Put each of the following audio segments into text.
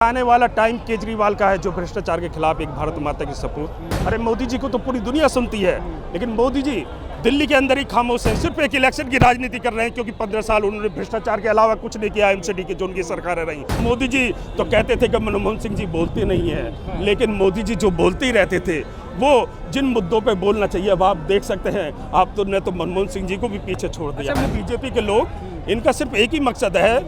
आने वाला टाइम केजरीवाल का है, जो भ्रष्टाचार के खिलाफ एक भारत माता की सपूत। अरे मोदी जी को तो पूरी दुनिया सुनती है, लेकिन मोदी जी दिल्ली के अंदर ही खामोश हैं, सिर्फ एक इलेक्शन की राजनीति कर रहे हैं, क्योंकि 15 साल उन्होंने भ्रष्टाचार के अलावा कुछ नहीं किया एमसीडी की जो उनकी सरकारें रही। मोदी जी तो कहते थे कि मनमोहन सिंह जी बोलते नहीं है, लेकिन मोदी जी जो बोलते ही रहते थे, वो जिन मुद्दों पे बोलना चाहिए अब आप देख सकते हैं। आप तो ने तो मनमोहन सिंह जी को भी पीछे छोड़ दिया। बीजेपी के लोग, इनका सिर्फ एक ही मकसद है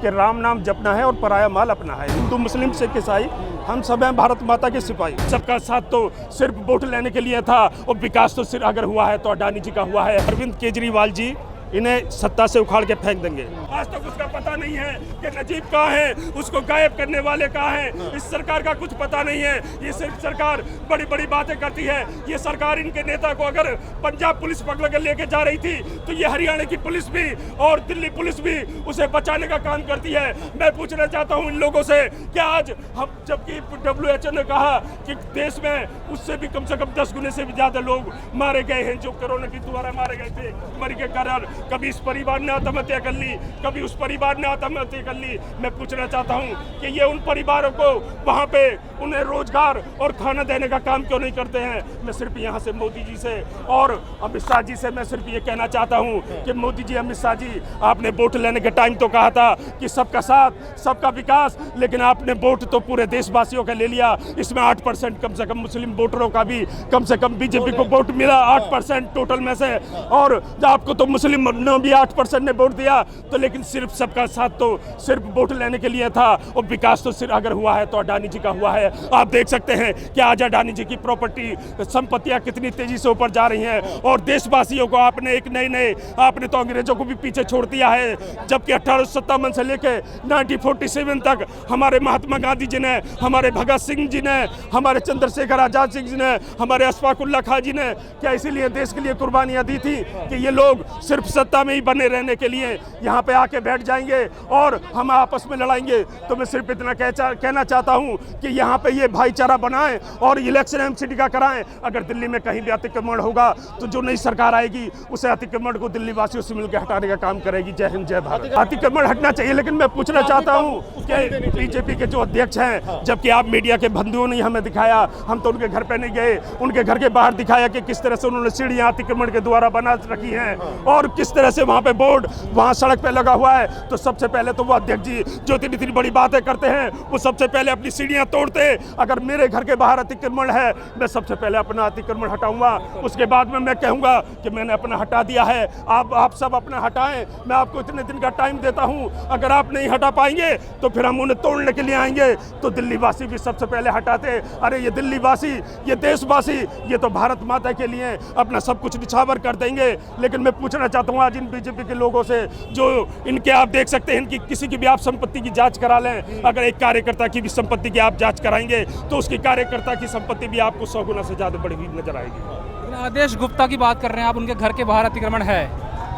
कि राम नाम जपना है और पराया माल अपना है। हिंदू मुस्लिम सिख ईसाई हम सब हैं भारत माता के सिपाही। सबका साथ तो सिर्फ वोट लेने के लिए था, और विकास तो सिर्फ अगर हुआ है तो अडानी जी का हुआ है। अरविंद केजरीवाल जी इन्हें सत्ता से उखाड़ के फेंक देंगे। आज तक उसका पता नहीं है कि नजीब कहाँ है, उसको गायब करने वाले कहाँ हैं। इस सरकार का कुछ पता नहीं है। ये सिर्फ सरकार बड़ी बड़ी बातें करती है। ये सरकार इनके नेता को अगर पंजाब पुलिस पकड़ कर लेके जा रही थी, तो ये हरियाणा की पुलिस भी और दिल्ली पुलिस भी उसे बचाने का काम करती है। मैं पूछना चाहता हूँ इन लोगों से कि आज हम, जबकि WHO ने कहा कि देश में उससे भी कम से कम 10 गुने से भी ज्यादा लोग मारे गए हैं जो कोरोना के द्वारा मारे गए थे, मरी के कारण। कभी इस परिवार ने आत्महत्या कर ली, कभी उस परिवार ने आत्महत्या कर ली। मैं पूछना चाहता हूं कि ये उन परिवारों को वहां पे उन्हें रोजगार और खाना देने का काम क्यों नहीं करते हैं। मैं सिर्फ यहां से मोदी जी से और अमित शाह जी से मैं सिर्फ ये कहना चाहता हूं कि मोदी जी, अमित शाह जी, आपने वोट लेने के टाइम तो कहा था कि सबका साथ सबका विकास, लेकिन आपने वोट तो पूरे देशवासियों का ले लिया। इसमें 8% कम से कम मुस्लिम वोटरों का भी कम से कम बीजेपी को वोट मिला, 8% टोटल में से। और आपको तो मुस्लिम ने भी 8% ने वोट दिया, तो लेकिन सिर्फ सबका साथ तो सिर्फ वोट लेने के लिए था, और विकास तो सिर्फ अगर हुआ है तो अडानी जी का हुआ है। आप देख सकते हैं कि आज अडानी जी की प्रॉपर्टी संपत्तियां कितनी तेजी से ऊपर जा रही हैं, और देशवासियों को आपने एक नए आपने तो अंग्रेजों को भी पीछे छोड़ दिया है। जबकि 1857 से लेके 1947 तक हमारे महात्मा गांधी जी ने, हमारे भगत सिंह जी ने, हमारे चंद्रशेखर आजाद सिंह जी ने, हमारे अशफाक उल्लाह खां जी ने क्या इसीलिए देश के लिए कुर्बानियां दी थी कि ये लोग सिर्फ सत्ता में ही बने रहने के लिए यहाँ पे आके बैठ जाएंगे और हम आपस में लड़ाएंगे। तो मैं सिर्फ इतना कहना चाहता हूँ कि यहाँ पे ये भाईचारा बनाएं और इलेक्शन एमसीडी का कराएं। अगर दिल्ली में कहीं भी अतिक्रमण होगा तो जो नई सरकार आएगी उसे अतिक्रमण को दिल्ली वासियों से मिलकर हटाने का काम करेगी। जय हिंद, जय भारत। अतिक्रमण हटना चाहिए, लेकिन मैं पूछना चाहता हूँ कि बीजेपी के जो अध्यक्ष हैं, जबकि आप मीडिया के बंधुओं ने हमें दिखाया, हम तो उनके घर पे नहीं गए, उनके घर के बाहर दिखाया कि किस तरह से उन्होंने सीढ़ियाँ अतिक्रमण के द्वारा बना रखी हैं और किस तरह से वहाँ पे बोर्ड वहाँ सड़क पे लगा हुआ है। तो सबसे पहले तो वो अध्यक्ष जी जो इतनी बड़ी बातें करते हैं, वो सबसे पहले अपनी सीढ़ियाँ तोड़ते। अगर मेरे घर के बाहर अतिक्रमण है, मैं सबसे पहले अपना अतिक्रमण हटाऊंगा, उसके बाद में मैं कहूँगा कि मैंने अपना हटा दिया है, आप सब अपना हटाएं। मैं आपको इतने दिन का टाइम देता हूँ, अगर आप नहीं हटा पाएंगे तो फिर हम उन्हें तोड़ने के लिए आएंगे। तो दिल्ली वासी भी सबसे पहले हटाते। अरे ये दिल्ली वासी, ये देशवासी, ये तो भारत माता के लिए अपना सब कुछ निछावर कर देंगे। लेकिन मैं पूछना चाहता हूँ आज इन बीजेपी के लोगों से, जो इनके आप देख सकते हैं, इनकी किसी की भी आप संपत्ति की जांच करा लें, अगर एक कार्यकर्ता की भी संपत्ति की आप जांच कराएंगे तो उसकी कार्यकर्ता की संपत्ति भी आपको 100 गुना से ज्यादा बढ़ी हुई नजर आएगी। आदेश गुप्ता की बात कर रहे हैं आप, उनके घर के बाहर अतिक्रमण है,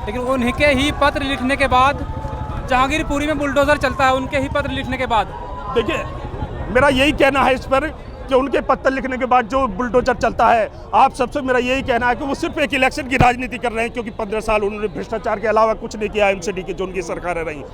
लेकिन उनके ही पत्र लिखने के बाद जहांगीरपुरी में बुलडोजर चलता है, उनके ही पत्र लिखने के बाद। देखिए, मेरा यही कहना है इस पर कि उनके पत्र लिखने के बाद जो बुलडोजर चलता है, आप सबसे मेरा यही कहना है कि वो सिर्फ एक इलेक्शन की राजनीति कर रहे हैं, क्योंकि 15 साल उन्होंने भ्रष्टाचार के अलावा कुछ नहीं किया एमसीडी की जो उनकी सरकारें रही।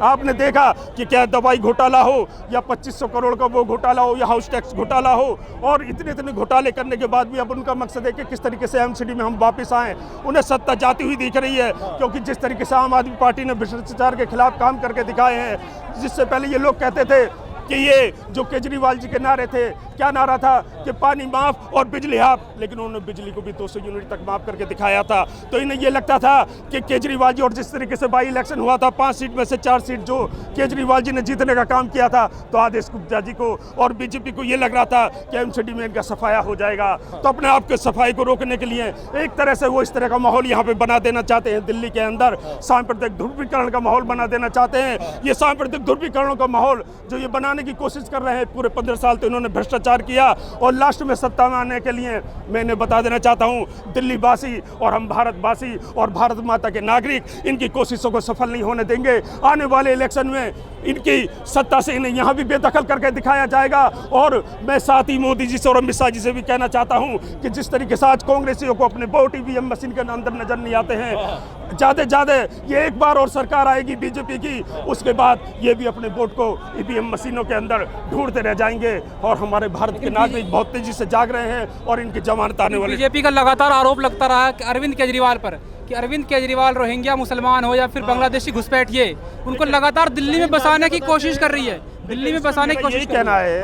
आपने देखा कि क्या दवाई घोटाला हो या 2500 करोड़ का वो घोटाला हो या हाउस टैक्स घोटाला हो, और इतने घोटाले करने के बाद भी अब उनका मकसद है कि किस तरीके से एमसीडी में हम वापस आएँ। उन्हें सत्ता जाती हुई दिख रही है, क्योंकि जिस तरीके से आम आदमी पार्टी ने भ्रष्टाचार के खिलाफ काम करके दिखाए हैं, जिससे पहले ये लोग कहते थे कि ये जो केजरीवाल जी के नारे थे, क्या नारा था कि पानी माफ और बिजली हाफ, लेकिन उन्होंने बिजली को भी 200 यूनिट तक माफ करके दिखाया था। तो इन्हें ये लगता था कि केजरीवाल जी, और जिस तरीके से बाई इलेक्शन हुआ था, 5 सीट में से 4 सीट जो केजरीवाल जी ने जीतने का काम किया था, तो आदेश गुप्ता जी को और बीजेपी को ये लग रहा था कि एमसीडी में इनका सफाया हो जाएगा। तो अपने आप के सफाई को रोकने के लिए एक तरह से वो इस तरह का माहौल यहाँ पे बना देना चाहते हैं, दिल्ली के अंदर सांप्रदायिक ध्रुवीकरण का माहौल बना देना चाहते हैं। ये सांप्रदायिक ध्रुवीकरणों का माहौल जो ये बनाने की कोशिश कर रहे हैं, पूरे 15 साल तो इन्होंने भ्रष्टाचार किया, और लास्ट में सत्ता में आने के लिए मैं इन्हें बता देना चाहता हूं, दिल्ली वासी और हम भारतवासी और भारत माता के नागरिक इनकी कोशिशों को सफल नहीं होने देंगे। आने वाले इलेक्शन में इनकी सत्ता से इन्हें यहाँ भी बेदखल करके दिखाया जाएगा। और मैं साथ ही मोदी जी से और अमित शाह जी से भी कहना चाहता हूँ कि जिस तरीके से आज कांग्रेसियों को अपने वोट ईवीएम मशीन के अंदर नजर नहीं आते हैं, ज़्यादा ये एक बार और सरकार आएगी बीजेपी की, उसके बाद ये भी अपने वोट को ईवीएम मशीनों के अंदर ढूंढते रह जाएंगे। और हमारे भारत के नागरिक बहुत तेजी से जाग रहे हैं और इनकी जमानत आने वाली। बीजेपी का लगातार आरोप लगता रहा कि अरविंद केजरीवाल पर कि अरविंद केजरीवाल रोहिंग्या मुसलमान हो या फिर बांग्लादेशी घुसपैठ, ये उनको लगातार दिल्ली में बसाने की कोशिश कर रही है, दिल्ली में बसाने की कोशिश। यही कहना है,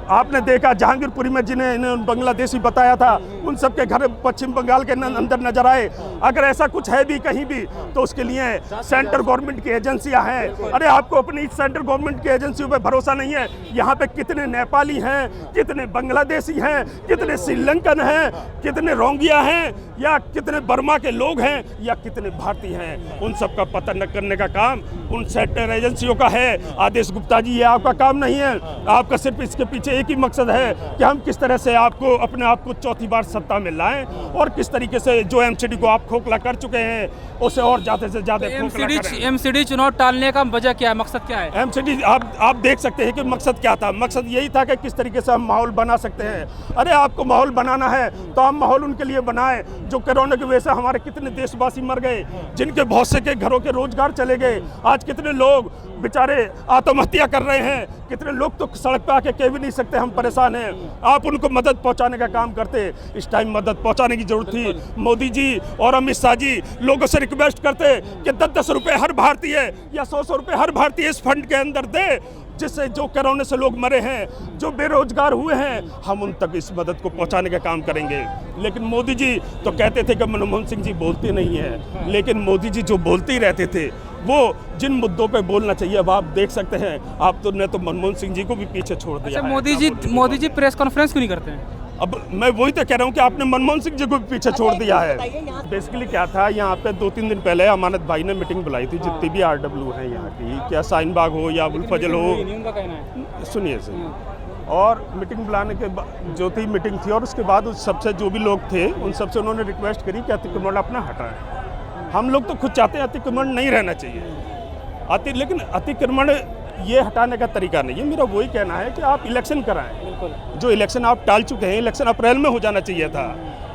आपने देखा जहांगीरपुरी में जिन्हें इन्होंने बांग्लादेशी बताया था, उन सब के घर पश्चिम बंगाल के अंदर नजर आए। अगर ऐसा कुछ है भी कहीं भी तो उसके लिए सेंट्रल गवर्नमेंट की एजेंसियां हैं। अरे आपको अपनी सेंट्रल गवर्नमेंट की एजेंसियों पे भरोसा नहीं है? यहाँ पे कितने नेपाली हैं, कितने बांग्लादेशी हैं, कितने श्रीलंकन हैं, कितने रोंगिया हैं, या कितने बर्मा के लोग हैं, या कितने भारतीय हैं, उन सब का पता न करने का काम उन सेंट्रल एजेंसियों का है। आदेश गुप्ता जी, ये आपका काम नहीं है। आपका सिर्फ इसके पीछे एक ही मकसद है कि हम किस तरह से आपको अपने आप को चौथी बार सत्ता में लाएं और किस तरीके से जो एमसीडी को आप खोखला कर चुके हैं उसे और ज्यादा से ज्यादा खोखला करें। एमसीडी चुनाव टालने का वजह क्या है, मकसद क्या है? एमसीडी आप देख सकते हैं कि मकसद क्या था। मकसद यही था कि किस तरीके से हम माहौल बना सकते हैं। अरे आपको माहौल बनाना है तो हम माहौल उनके लिए बनाएं जो कोरोना की वजह से हमारे कितने देशवासी मर गए, जिनके बहुत से के घरों के रोजगार चले गए। आज कितने लोग बेचारे आत्महत्या कर रहे हैं, कितने लोग तो सड़क पे आके कह भी नहीं सकते हम परेशान हैं। आप उनको मदद पहुंचाने का काम करते। इस टाइम मदद पहुंचाने की जरूरत थी। मोदी जी और अमित शाह जी लोगों से रिक्वेस्ट करते कि 10-10 रुपए हर भारतीय या 100-100 रुपए हर भारतीय इस फंड के अंदर दे, जिससे जो कोरोना से लोग मरे हैं, जो बेरोजगार हुए हैं, हम उन तक इस मदद को पहुंचाने का काम करेंगे। लेकिन मोदी जी तो कहते थे कि मनमोहन सिंह जी बोलते नहीं हैं, लेकिन मोदी जी जो बोलते ही रहते थे वो जिन मुद्दों पे बोलना चाहिए अब आप देख सकते हैं। आप तो ने तो मनमोहन सिंह जी को भी पीछे छोड़ दिया। अच्छा, मोदी जी प्रेस कॉन्फ्रेंस क्यों नहीं करते हैं? अब मैं वही तो कह रहा हूँ कि आपने मनमोहन सिंह जी को भी पीछे छोड़ दिया है। बेसिकली क्या था, यहाँ पे 2-3 दिन पहले अमानत भाई ने मीटिंग बुलाई थी, जितनी भी RW हैं यहाँ की, क्या शाहीन बाग हो या अबुल फजल हो, सुनिए सर। और मीटिंग बुलाने के बाद जो थी मीटिंग थी, और उसके बाद उस सबसे जो भी लोग थे उन सबसे उन्होंने रिक्वेस्ट करी कि अतिक्रमण अपना हटाएं। हम लोग तो खुद चाहते हैं अतिक्रमण नहीं रहना चाहिए, लेकिन अतिक्रमण ये हटाने का तरीका नहीं है। मेरा वही कहना है कि आप इलेक्शन कराएं। जो इलेक्शन आप टाल चुके हैं, इलेक्शन अप्रैल में हो जाना चाहिए था।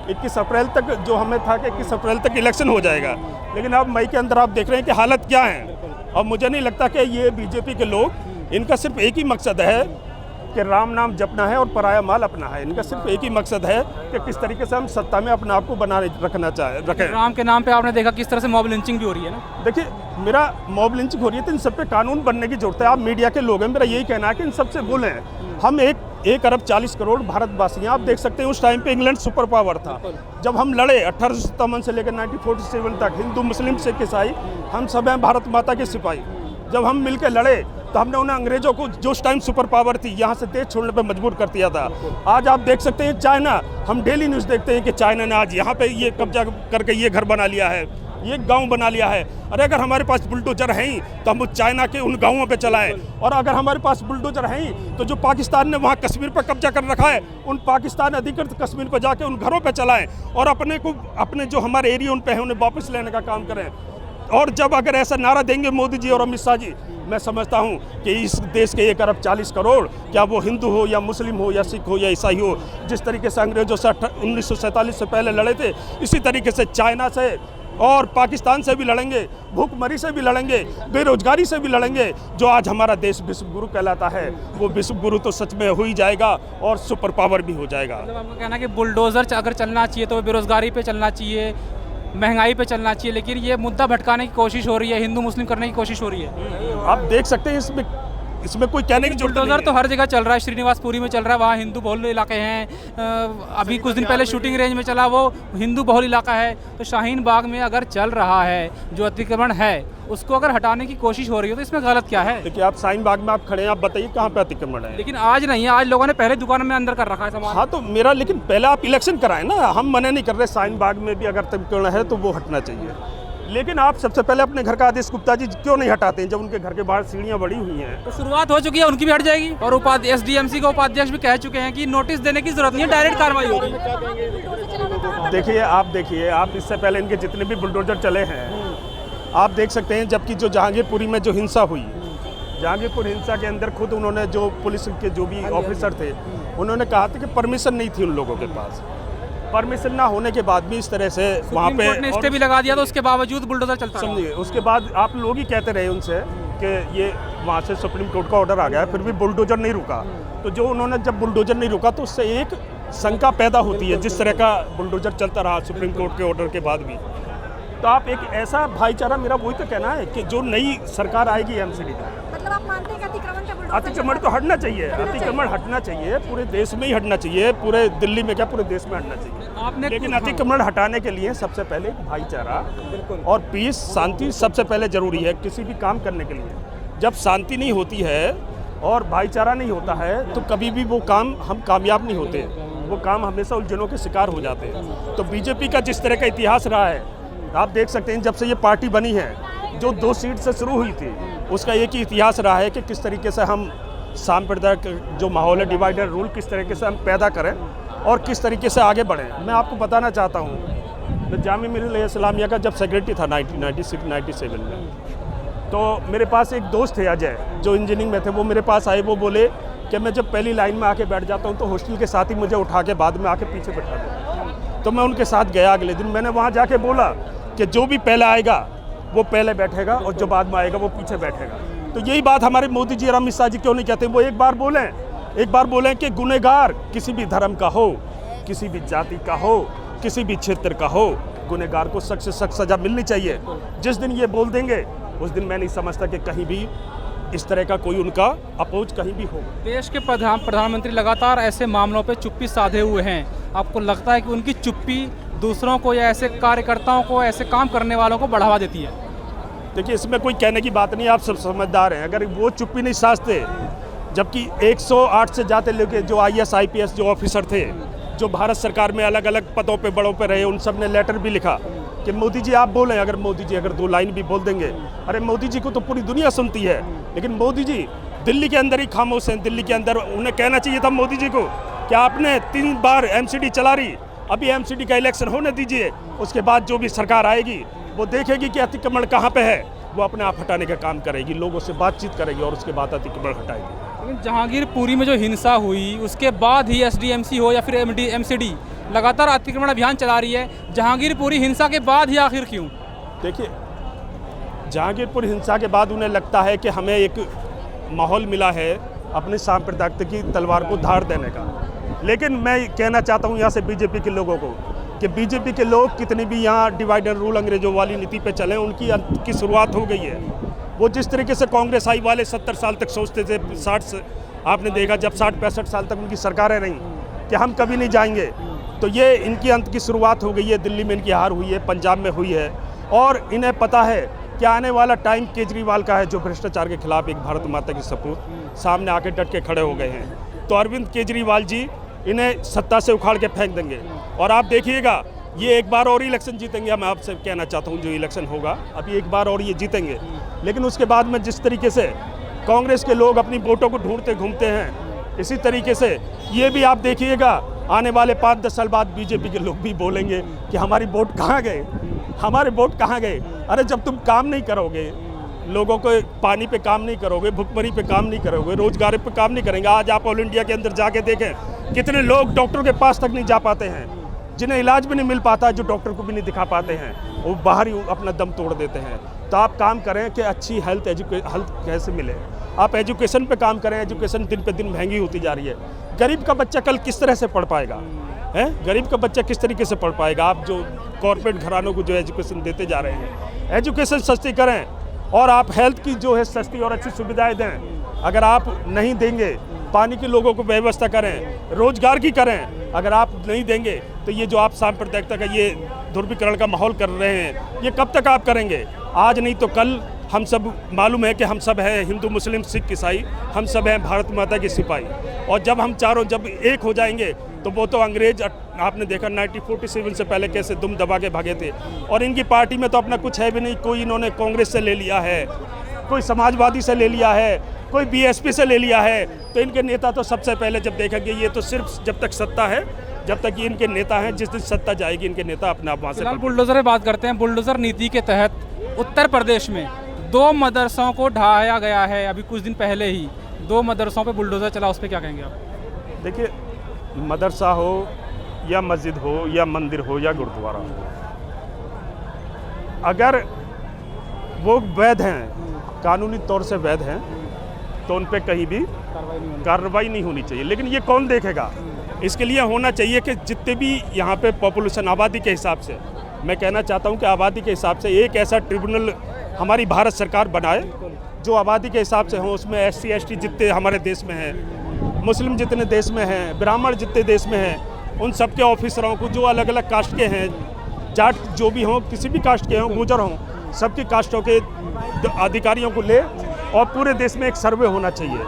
21 अप्रैल तक जो हमें था कि 21 अप्रैल तक इलेक्शन हो जाएगा, लेकिन अब मई के अंदर आप देख रहे हैं कि हालत क्या है। अब मुझे नहीं लगता कि ये बीजेपी के लोग, इनका सिर्फ एक ही मकसद है कि राम नाम जपना है और पराया माल अपना है। इनका सिर्फ एक ही मकसद है कि किस तरीके से हम सत्ता में अपने आप को बनाए रखें। राम के नाम पे आपने देखा किस तरह से मॉब लिंचिंग भी हो रही है ना। देखिए, मेरा मॉब लिंचिंग हो रही है तो इन सब पे कानून बनने की जरूरत है। आप मीडिया के लोग हैं, मेरा यही कहना है कि इन सबसे बोलें। हम 1 अरब 40 करोड़ भारतवासी हैं। आप देख सकते हैं उस टाइम पे इंग्लैंड सुपर पावर था। जब हम लड़े 1857 से लेकर 1947 तक, हिंदू मुस्लिम सिख ईसाई हम सब हैं भारत माता के सिपाही। जब हम मिलकर लड़े तो हमने उन्हें अंग्रेजों को जो उस टाइम सुपर पावर थी यहाँ से देश छोड़ने पे मजबूर कर दिया था। आज आप देख सकते हैं चाइना, हम डेली न्यूज़ देखते हैं कि चाइना ने आज यहाँ पे ये कब्जा करके ये घर बना लिया है, ये गांव बना लिया है। अरे अगर हमारे पास बुलडोजर हैं ही तो हम चाइना के उन गांवों पे चलाएं, और अगर हमारे पास बुलडोजर हैं ही तो जो पाकिस्तान ने वहाँ कश्मीर पर कब्जा कर रखा है, उन पाकिस्तान अधिकृत कश्मीर पर जाके उन घरों पे चलाएं और अपने जो हमारे एरिया उन पे हैं उन्हें वापस लेने का काम करें। और जब अगर ऐसा नारा देंगे मोदी जी और अमित शाह जी, मैं समझता हूं कि इस देश के 1 अरब 40 करोड़, क्या वो हिंदू हो या मुस्लिम हो या सिख हो या ईसाई हो, जिस तरीके से अंग्रेजों से 1947 से पहले लड़े थे, इसी तरीके से चाइना से और पाकिस्तान से भी लड़ेंगे, भूखमरी से भी लड़ेंगे, बेरोजगारी से भी लड़ेंगे। जो आज हमारा देश विश्व गुरु कहलाता है, वो विश्व गुरु तो सच में हो ही जाएगा और सुपर पावर भी हो जाएगा। मतलब आपका कहना है कि बुलडोजर अगर चलना चाहिए तो बेरोजगारी पे चलना चाहिए, महंगाई पे चलना चाहिए, लेकिन ये मुद्दा भटकाने की कोशिश हो रही है, हिंदू मुस्लिम करने की कोशिश हो रही है। आप देख सकते हैं इसमें कोई कहने की जरूरत नहीं है। तो हर जगह चल रहा है, श्रीनिवासपुरी में चल रहा है, वहाँ हिंदू बहुल इलाके हैं। अभी कुछ दिन पहले शूटिंग रेंज में चला, वो हिंदू बहुल इलाका है। तो शाहीन बाग में अगर चल रहा है जो अतिक्रमण है, उसको अगर हटाने की कोशिश हो रही है तो इसमें गलत क्या है? देखिए, आप शाहीन बाग में आप खड़े हैं, आप बताइए कहाँ पे अतिक्रमण है? लेकिन आज नहीं है, आज लोगों ने पहले दुकान में अंदर कर रखा है सामान। हाँ तो मेरा, लेकिन पहले आप इलेक्शन कराएं ना। हम मना नहीं कर रहे, शाहीन बाग में भी अगर अतिक्रमण है तो वो हटना चाहिए, लेकिन आप सबसे पहले अपने घर का आदेश गुप्ता जी क्यों नहीं हटाते हैं जब उनके घर के बाहर सीढ़ियां बड़ी हुई हैं? तो शुरुआत हो चुकी है, उनकी भी हट जाएगी। और SDMC के उपाध्यक्ष भी कह चुके हैं कि नोटिस देने की जरूरत नहीं है, डायरेक्ट कार्रवाई होगी। देखिए, आप इससे पहले इनके जितने भी बुलडोजर चले हैं, आप देख सकते हैं। जबकि जो जहांगीरपुरी में जो हिंसा हुई, जहांगीरपुर हिंसा के अंदर खुद उन्होंने, जो पुलिस के जो भी ऑफिसर थे, उन्होंने कहा था कि परमिशन नहीं थी उन लोगों के पास। परमिशन ना होने के बाद भी इस तरह से वहाँ सुप्रीम पे कोर्ट ने स्टे भी लगा दिया तो उसके बावजूद बुलडोजर चलता रहा। समझिए, उसके बाद आप लोग ही कहते रहे उनसे कि ये वहाँ से सुप्रीम कोर्ट का ऑर्डर आ गया फिर भी बुलडोजर नहीं रुका। तो जो उन्होंने जब बुलडोजर नहीं रुका तो उससे एक शंका पैदा होती है, जिस तरह का बुलडोजर चलता रहा सुप्रीम कोर्ट के ऑर्डर के बाद भी। तो आप एक ऐसा भाईचारा, मेरा वही तो कहना है कि जो नई सरकार आएगी एमसीडी का, मतलब आप मानते हैं कि अतिक्रमण का बुलडोजर अतिक्रमण तो हटना चाहिए, अतिक्रमण हटना चाहिए, पूरे देश में ही हटना चाहिए, पूरे दिल्ली में क्या पूरे देश में हटना चाहिए। आपने लेकिन अतिक्रमण हटाने के लिए सबसे पहले भाईचारा और पीस, शांति सबसे पहले जरूरी है किसी भी काम करने के लिए। जब शांति नहीं होती है और भाईचारा नहीं होता है तो कभी भी वो काम हम कामयाब नहीं होते, वो काम हमेशा उलझनों के शिकार हो जाते हैं। तो बीजेपी का जिस तरह का इतिहास रहा है, आप देख सकते हैं जब से ये पार्टी बनी है, जो 2 सीट से शुरू हुई थी, उसका एक ही इतिहास रहा है कि किस तरीके से हम सांप्रदायिक जो माहौल है, डिवाइड एंड रूल, किस तरीके से हम पैदा करें और किस तरीके से आगे बढ़ें। मैं आपको बताना चाहता हूँ, मैं जामिया मिलिया इस्लामिया का जब सेक्रेटरी था 1996-97 में, तो मेरे पास एक दोस्त थे अजय, जो इंजीनियरिंग में थे। वो मेरे पास आए, वो बोले कि मैं जब पहली लाइन में आके बैठ जाता हूँ तो हॉस्टल के साथ ही मुझे उठा के बाद में आके पीछे बैठा दें। तो मैं उनके साथ गया अगले दिन, मैंने वहाँ जाके बोला कि जो भी पहले आएगा वो पहले बैठेगा और जो बाद में आएगा वो पीछे बैठेगा। तो यही बात हमारे मोदी जी और अमित शाह जी क्यों नहीं कहते? वो एक बार बोलें कि गुनहगार किसी भी धर्म का हो, किसी भी जाति का हो, किसी भी क्षेत्र का हो, गुनहगार को सख्त से सख्त सजा मिलनी चाहिए। जिस दिन ये बोल देंगे उस दिन मैं नहीं समझता कि कहीं भी इस तरह का कोई उनका अपोज कहीं भी हो। देश के प्रधानमंत्री लगातार ऐसे मामलों पे चुप्पी साधे हुए हैं। आपको लगता है कि उनकी चुप्पी दूसरों को या ऐसे कार्यकर्ताओं को, ऐसे काम करने वालों को बढ़ावा देती है? देखिए, इसमें कोई कहने की बात नहीं, आप सब समझदार हैं। अगर वो चुप्पी नहीं साधते, जबकि 108 से ज़्यादा लोग जो IAS IPS जो ऑफिसर थे, जो भारत सरकार में अलग अलग पदों पे बड़ों पे रहे, उन सब ने लेटर भी लिखा कि मोदी जी आप बोलें। अगर मोदी जी अगर 2 लाइन भी बोल देंगे, अरे मोदी जी को तो पूरी दुनिया सुनती है, लेकिन मोदी जी दिल्ली के अंदर ही खामोश हैं। दिल्ली के अंदर उन्हें कहना चाहिए था मोदी जी को कि आपने 3 बार MCD चला रही, अभी MCD का इलेक्शन होने दीजिए, उसके बाद जो भी सरकार आएगी वो देखेगी कि अतिक्रमण कहाँ पे है, वो अपने आप हटाने का काम करेगी, लोगों से बातचीत करेगी और उसके बाद अतिक्रमण हटाएगी। लेकिन जहांगीरपुरी में जो हिंसा हुई उसके बाद ही SDMC हो या फिर MCD लगातार अतिक्रमण अभियान चला रही है। जहांगीरपुरी हिंसा के बाद ही आखिर क्यों? देखिए, जहांगीरपुर हिंसा के बाद उन्हें लगता है कि हमें एक माहौल मिला है अपने सांप्रदायिकता की तलवार को धार देने का। लेकिन मैं कहना चाहता हूँ यहाँ से बीजेपी के लोगों को कि बीजेपी के लोग कितने भी यहाँ डिवाइड एंड रूल अंग्रेजों वाली नीति पे चले, उनकी अंत की शुरुआत हो गई है। वो जिस तरीके से कांग्रेस आई वाले 70 साल तक सोचते थे, 60 से आपने देखा जब 60-65 साल तक उनकी सरकारें रहीं कि हम कभी नहीं जाएंगे, तो ये इनकी अंत की शुरुआत हो गई है। दिल्ली में इनकी हार हुई है, पंजाब में हुई है, और इन्हें पता है कि आने वाला टाइम केजरीवाल का है, जो भ्रष्टाचार के खिलाफ एक भारत माता की सपूत सामने आके डट के खड़े हो गए हैं। तो अरविंद केजरीवाल जी इन्हें सत्ता से उखाड़ के फेंक देंगे और आप देखिएगा ये एक बार और इलेक्शन जीतेंगे। मैं आपसे कहना चाहता हूँ जो इलेक्शन होगा अभी एक बार और ये जीतेंगे, लेकिन उसके बाद में जिस तरीके से कांग्रेस के लोग अपनी वोटों को ढूंढते घूमते हैं, इसी तरीके से ये भी आप देखिएगा आने वाले 5-10 साल बाद बीजेपी के लोग भी बोलेंगे कि हमारी वोट कहाँ गए, हमारे वोट कहाँ गए। अरे जब तुम काम नहीं करोगे, लोगों को पानी पे काम नहीं करोगे, भुखमरी पे काम नहीं करोगे, रोजगार पे काम नहीं करेंगे। आज आप ऑल इंडिया के अंदर जाके देखें कितने लोग डॉक्टर के पास तक नहीं जा पाते हैं, जिन्हें इलाज भी नहीं मिल पाता, जो डॉक्टर को भी नहीं दिखा पाते हैं, वो बाहर ही अपना दम तोड़ देते हैं। तो आप काम करें कि अच्छी हेल्थ कैसे मिले, आप एजुकेशन पे काम करें। एजुकेशन दिन पे दिन महंगी होती जा रही है। गरीब का बच्चा कल किस तरह से पढ़ पाएगा, है? गरीब का बच्चा किस तरीके से पढ़ पाएगा? आप जो कॉर्पोरेट घरानों को जो एजुकेशन देते जा रहे हैं, एजुकेशन सस्ती करें और आप हेल्थ की जो है सस्ती और अच्छी सुविधाएं दें। अगर आप नहीं देंगे, पानी के लोगों को व्यवस्था करें, रोजगार की करें। अगर आप नहीं देंगे तो ये जो आप सांप्रदायिकता का ये ध्रुवीकरण का माहौल कर रहे हैं, ये कब तक आप करेंगे? आज नहीं तो कल हम सब मालूम है कि हम सब हैं हिंदू, मुस्लिम, सिख, ईसाई, हम सब हैं भारत माता के सिपाही। और जब हम चारों जब एक हो जाएंगे तो वो तो अंग्रेज आपने देखा 1947 से पहले कैसे दुम दबा के भागे थे। और इनकी पार्टी में तो अपना कुछ है भी नहीं, कोई इन्होंने कांग्रेस से ले लिया है, कोई समाजवादी से ले लिया है, कोई BSP से ले लिया है। तो इनके नेता तो सबसे पहले जब देखेंगे, ये तो सिर्फ जब तक सत्ता है, जब तक ये इनके नेता हैं, जिस दिन सत्ता जाएगी इनके नेता अपने आप वहाँ से। बुलडोजर में बात करते हैं। बुलडोजर नीति के तहत उत्तर प्रदेश में 2 मदरसों को ढाया गया है। अभी कुछ दिन पहले ही 2 मदरसों पे बुलडोजर चला, उस पर क्या कहेंगे आप? देखिए, मदरसा हो, या मस्जिद हो या मंदिर हो या गुरुद्वारा हो, अगर वो वैध हैं, कानूनी तौर से वैध हैं, तो उन पे कहीं भी कार्रवाई नहीं होनी चाहिए। लेकिन ये कौन देखेगा? इसके लिए होना चाहिए कि जितने भी यहाँ पे पॉपुलेशन आबादी के हिसाब से, मैं कहना चाहता हूँ कि आबादी के हिसाब से एक ऐसा ट्रिब्यूनल हमारी भारत सरकार बनाए जो आबादी के हिसाब से हो। उसमें SC ST जितने हमारे देश में हैं, मुस्लिम जितने देश में हैं, ब्राह्मण जितने देश में हैं, उन सब के ऑफिसरों को जो अलग अलग कास्ट के हैं, जाट जो भी हों, किसी भी कास्ट के हों, गुजर हों, सबकी कास्टों के अधिकारियों को ले और पूरे देश में एक सर्वे होना चाहिए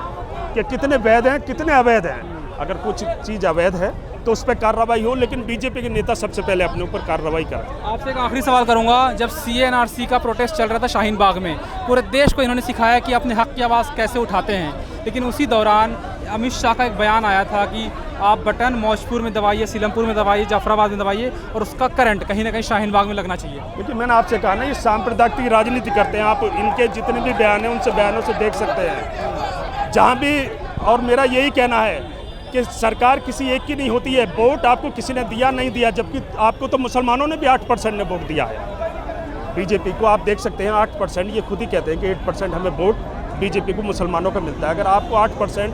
कि कितने वैध हैं, कितने अवैध हैं। अगर कुछ चीज़ अवैध है तो उस पर कार्रवाई हो, लेकिन बीजेपी के नेता सबसे पहले अपने ऊपर कार्रवाई करें। आपसे एक आखिरी सवाल करूंगा। जब CNRC का प्रोटेस्ट चल रहा था शाहीन बाग में, पूरे देश को इन्होंने सिखाया कि अपने हक की आवाज़ कैसे उठाते हैं, लेकिन उसी दौरान अमित शाह का एक बयान आया था कि आप बटन मौजपुर में दबाइए, सीलमपुर में दबाइए, जाफराबाद में दबाइए और उसका करंट कहीं ना कहीं शाहीन बाग में लगना चाहिए। देखिए, मैंने आपसे कहा ना, ये सांप्रदायिक की राजनीति करते हैं। आप इनके जितने भी बयान हैं उनसे बयानों से देख सकते हैं जहाँ भी। और मेरा यही कहना है कि सरकार किसी एक की नहीं होती है। वोट आपको किसी ने दिया नहीं दिया, जबकि आपको तो मुसलमानों ने भी 8% ने वोट दिया है। बीजेपी को आप देख सकते हैं 8%, ये खुद ही कहते हैं कि 8% हमें वोट बीजेपी को मुसलमानों का मिलता है। अगर आपको 8%,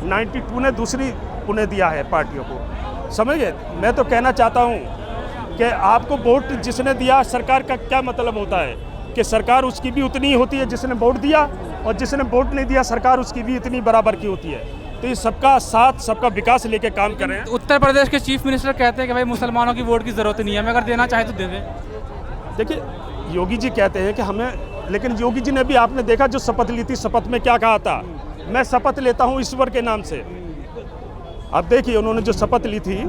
92 ने दूसरी पुणे दिया है पार्टियों को, समझ गए? मैं तो कहना चाहता हूँ कि आपको वोट जिसने दिया, सरकार का क्या मतलब होता है कि सरकार उसकी भी उतनी ही होती है जिसने वोट दिया, और जिसने वोट नहीं दिया सरकार उसकी भी इतनी बराबर की होती है। तो ये सबका साथ, सबका विकास लेके काम कर रहे हैं। उत्तर प्रदेश के चीफ मिनिस्टर कहते हैं कि भाई मुसलमानों की वोट की ज़रूरत नहीं है, हमें अगर देना चाहे तो दे दें। देखिए, योगी जी कहते हैं कि हमें, लेकिन योगी जी ने भी, आपने देखा जो शपथ ली थी, शपथ में क्या कहा था? मैं शपथ लेता हूँ ईश्वर के नाम से। अब देखिए, उन्होंने जो शपथ ली थी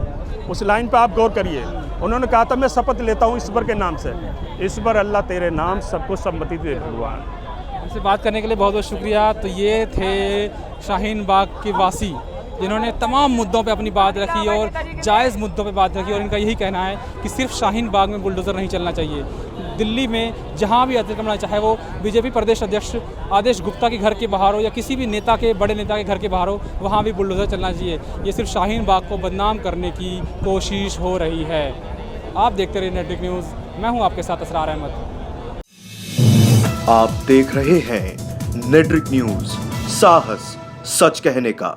उस लाइन पर आप गौर करिए। उन्होंने कहा था मैं शपथ लेता हूँ ईश्वर के नाम से। ईश्वर अल्लाह तेरे नाम सबको सम्मति दे भगवान। हमसे बात करने के लिए बहुत बहुत शुक्रिया। तो ये थे शाहीन बाग के वासी जिन्होंने तमाम मुद्दों पे अपनी बात रखी और जायज़ मुद्दों पे बात रखी, और इनका यही कहना है कि सिर्फ शाहीन बाग में बुलडोज़र नहीं चलना चाहिए। दिल्ली में जहाँ भी अतिक्रमण, चाहे वो बीजेपी प्रदेश अध्यक्ष आदेश गुप्ता के घर के बाहर हो या किसी भी नेता के, बड़े नेता के घर के बाहर हो, वहाँ भी बुलडोज़र चलना चाहिए। ये सिर्फ शाहीन बाग को बदनाम करने की कोशिश हो रही है। आप देखते रहिए नेटवर्क न्यूज़, मैं हूँ आपके साथ असरार अहमद। आप देख रहे हैं नेटवर्क न्यूज़, साहस सच कहने का।